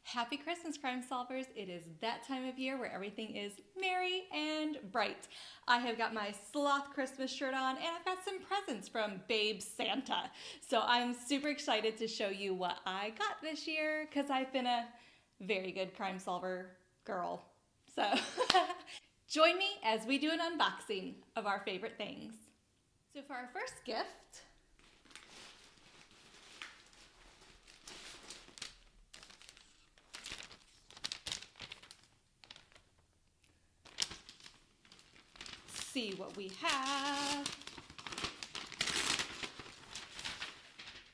Happy Christmas, crime solvers. It is that time of year where everything is merry and bright. I have got my sloth Christmas shirt on and I've got some presents from Babe Santa. So I'm super excited to show you what I got this year because I've been a very good crime solver girl. So join me as we do an unboxing of our favorite things. So for our first gift, see what we have.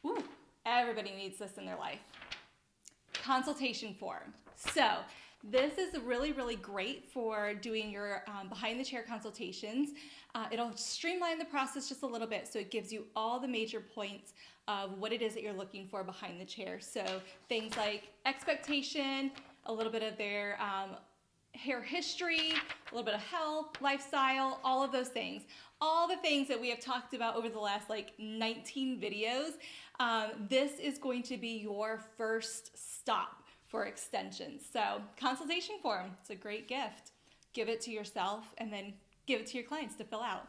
Ooh, everybody needs this in their life. Consultation form. So this is really, really great for doing your behind the chair consultations. It'll streamline the process just a little bit, so it gives you all the major points of what it is that you're looking for behind the chair. So things like expectation, a little bit of their hair history, a little bit of health, lifestyle, all of those things. All the things that we have talked about over the last 19 videos. This is going to be your first stop for extensions. So consultation form, it's a great gift. Give it to yourself and then give it to your clients to fill out.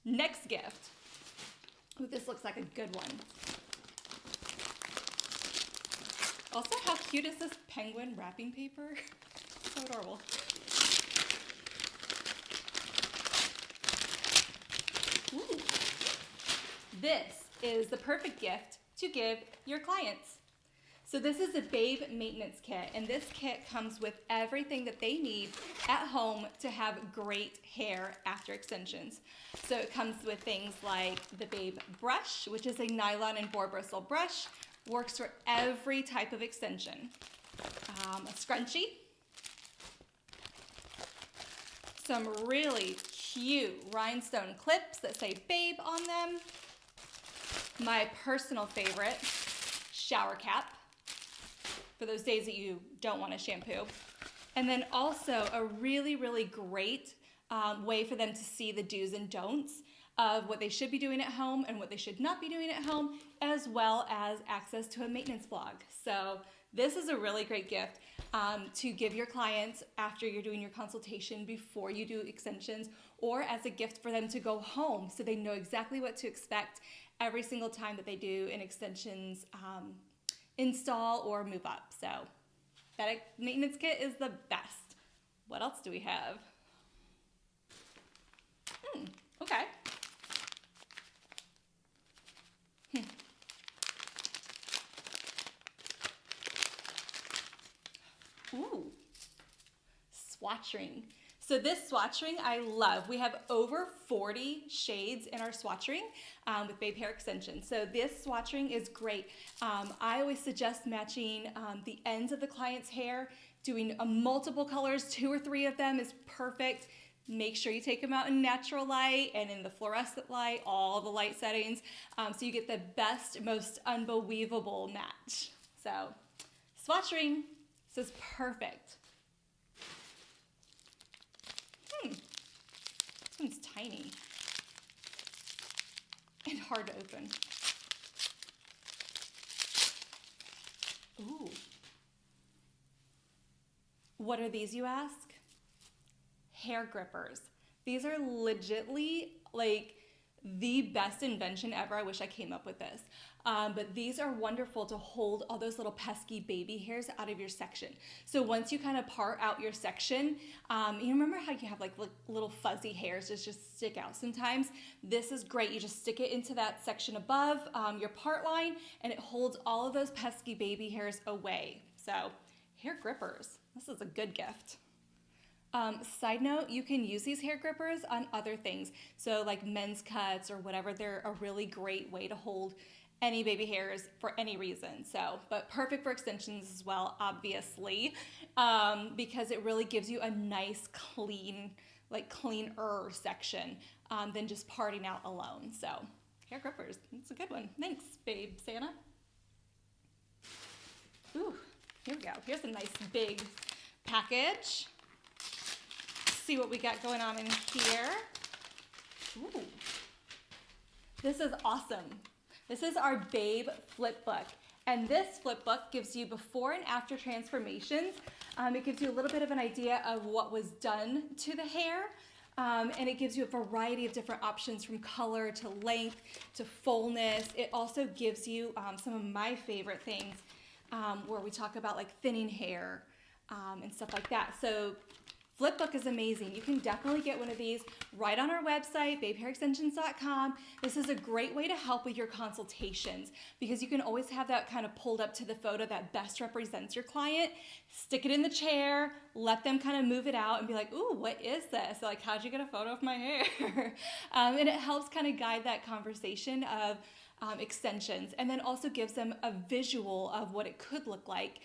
Next gift. Ooh, this looks like a good one. Also, how cute is this penguin wrapping paper? So adorable. Ooh. This is the perfect gift to give your clients. So this is a Babe maintenance kit, and this kit comes with everything that they need at home to have great hair after extensions. So it comes with things like the Babe brush, which is a nylon and boar bristle brush, works for every type of extension. A scrunchie, some really cute rhinestone clips that say Babe on them. My personal favorite, shower cap, for those days that you don't want to shampoo. And then also a really, really great way for them to see the do's and don'ts of what they should be doing at home and what they should not be doing at home, as well as access to a maintenance blog. So this is a really great gift to give your clients after you're doing your consultation, before you do extensions, or as a gift for them to go home so they know exactly what to expect every single time that they do an extensions install or move up. So that maintenance kit is the best. What else do we have? Okay. Ooh, swatch ring. So this swatch ring I love. We have over 40 shades in our swatch ring with Babe hair extensions. So this swatch ring is great. I always suggest matching the ends of the client's hair, doing multiple colors, 2 or 3 of them is perfect. Make sure you take them out in natural light and in the fluorescent light, all the light settings, so you get the best, most unbelievable match. So swatch ring. This is perfect. This one's tiny and hard to open. Ooh. What are these, you ask? Hair grippers. These are legitly the best invention ever. I wish I came up with this. But these are wonderful to hold all those little pesky baby hairs out of your section. So once you kind of part out your section, you remember how you have little fuzzy hairs that just stick out sometimes? This is great. You just stick it into that section above your part line, and it holds all of those pesky baby hairs away. So hair grippers, this is a good gift. Side note, you can use these hair grippers on other things. So like men's cuts or whatever, they're a really great way to hold any baby hairs for any reason. So, but perfect for extensions as well, obviously, because it really gives you a nice, clean, cleaner section than just parting out alone. So hair grippers, it's a good one. Thanks, Babe Santa. Ooh, here we go. Here's a nice big package. See what we got going on in here. Ooh, this is awesome. This is our Babe flip book, And this flip book gives you before and after transformations. It gives you a little bit of an idea of what was done to the hair. And it gives you a variety of different options from color to length to fullness. It also gives you some of my favorite things where we talk about like thinning hair and stuff like that. So Flipbook is amazing. You can definitely get one of these right on our website, babehairextensions.com. This is a great way to help with your consultations because you can always have that kind of pulled up to the photo that best represents your client. Stick it in the chair, let them kind of move it out and be like, ooh, what is this? Like, how'd you get a photo of my hair? And it helps kind of guide that conversation of extensions, and then also gives them a visual of what it could look like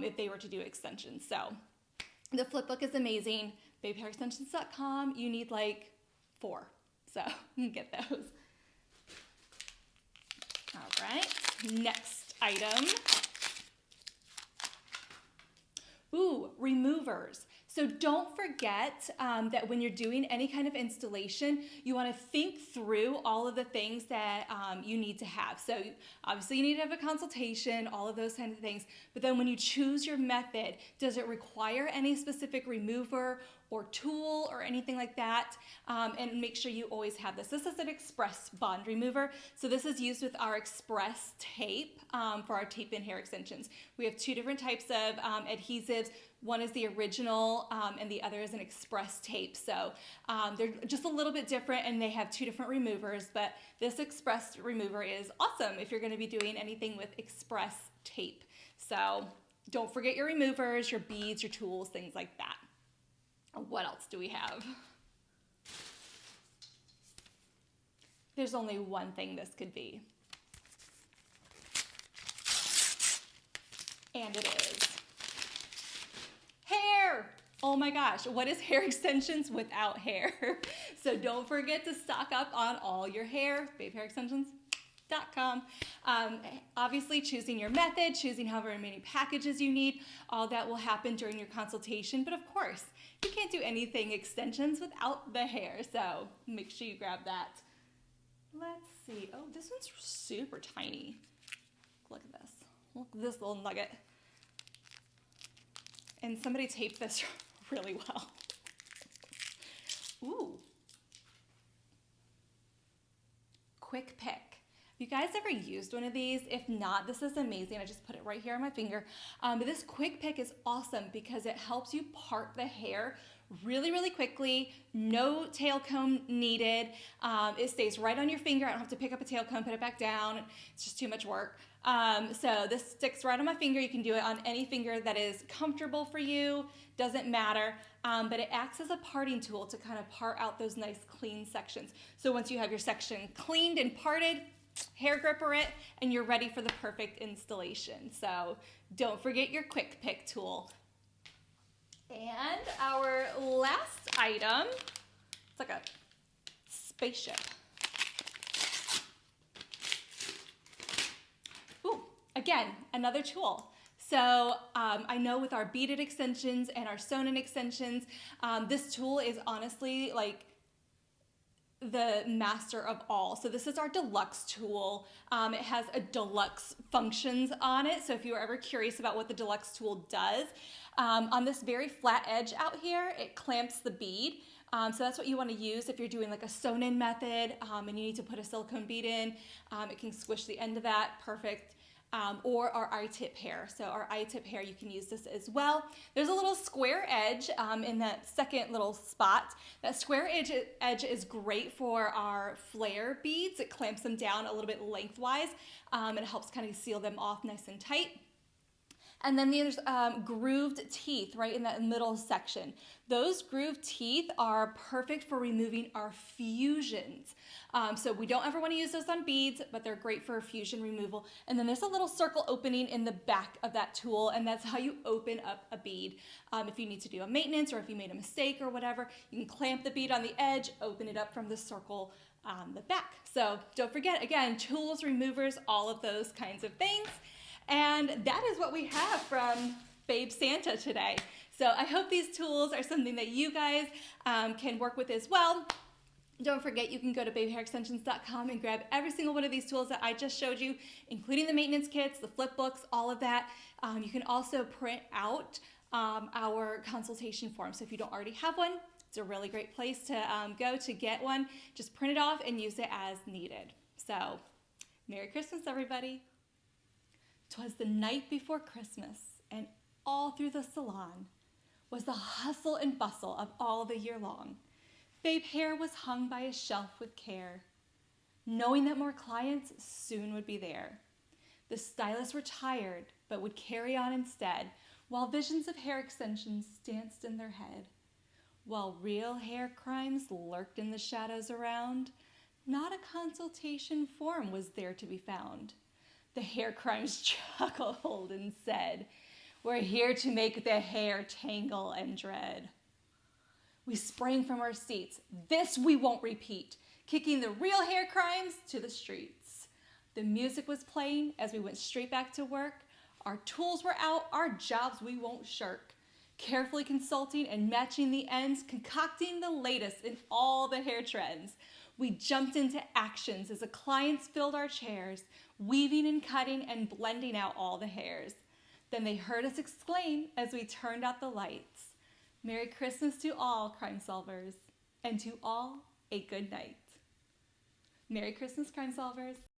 if they were to do extensions. So the Flipbook is amazing. Babehairextensions.com. You need like 4, so you can get those. All right, next item. Ooh, removers. So don't forget that when you're doing any kind of installation, you want to think through all of the things that you need to have. So obviously you need to have a consultation, all of those kinds of things. But then when you choose your method, does it require any specific remover or tool or anything like that? And make sure you always have this. This is an express bond remover. So this is used with our express tape for our tape in hair extensions. We have 2 different types of adhesives. One is the original and the other is an express tape. So they're just a little bit different and they have 2 different removers, but this express remover is awesome if you're going to be doing anything with express tape. So don't forget your removers, your beads, your tools, things like that. What else do we have? There's only one thing this could be. And it is hair. Oh my gosh, what is hair extensions without hair? So don't forget to stock up on all your hair, babehairextensions.com. Obviously choosing your method, choosing however many packages you need, all that will happen during your consultation. But of course, you can't do anything extensions without the hair. So make sure you grab that. Let's see. Oh, this one's super tiny. Look at this. Look at this little nugget. And somebody taped this really well. Ooh. Quick pick. Have you guys ever used one of these? If not, this is amazing. I just put it right here on my finger. But this quick pick is awesome because it helps you part the hair really, really quickly. No tail comb needed. It stays right on your finger. I don't have to pick up a tail comb, put it back down. It's just too much work. So this sticks right on my finger. You can do it on any finger that is comfortable for you. Doesn't matter. But it acts as a parting tool to kind of part out those nice clean sections. So once you have your section cleaned and parted, hair gripper it, and you're ready for the perfect installation. So don't forget your quick pick tool. And our last item, it's like a spaceship. Ooh, again, another tool. So I know with our beaded extensions and our sewn-in extensions, this tool is honestly like the master of all. So this is our deluxe tool. It has a deluxe functions on it. So if you were ever curious about what the deluxe tool does, on this very flat edge out here, it clamps the bead. So that's what you want to use if you're doing like a sewn-in method and you need to put a silicone bead in. It can squish the end of that, perfect. Or our I-tip hair. So our I-tip hair, you can use this as well. There's a little square edge in that second little spot. That square edge is great for our flare beads. It clamps them down a little bit lengthwise. It helps kind of seal them off nice and tight. And then there's grooved teeth right in that middle section. Those grooved teeth are perfect for removing our fusions. So we don't ever want to use those on beads, but they're great for fusion removal. And then there's a little circle opening in the back of that tool, and that's how you open up a bead. If you need to do a maintenance or if you made a mistake or whatever, you can clamp the bead on the edge, open it up from the circle on the back. So don't forget, again, tools, removers, all of those kinds of things. And that is what we have from Babe Santa today. So I hope these tools are something that you guys can work with as well. Don't forget, you can go to babehairextensions.com and grab every single one of these tools that I just showed you, including the maintenance kits, the flip books, all of that. You can also print out our consultation form. So if you don't already have one, it's a really great place to go to get one. Just print it off and use it as needed. So, Merry Christmas, everybody. 'Twas the night before Christmas, and all through the salon was the hustle and bustle of all the year long. Babe hair was hung by a shelf with care, knowing that more clients soon would be there. The stylists were tired, but would carry on instead, while visions of hair extensions danced in their head. While real hair crimes lurked in the shadows around, not a consultation form was there to be found. The hair crimes chuckled and said, "We're here to make the hair tangle and dread." We sprang from our seats. This we won't repeat, kicking the real hair crimes to the streets. The music was playing as we went straight back to work. Our tools were out, our jobs we won't shirk. Carefully consulting and matching the ends, concocting the latest in all the hair trends. We jumped into actions as the clients filled our chairs, weaving and cutting and blending out all the hairs. Then they heard us exclaim as we turned out the lights, "Merry Christmas to all, crime solvers, and to all a good night." Merry Christmas, crime solvers.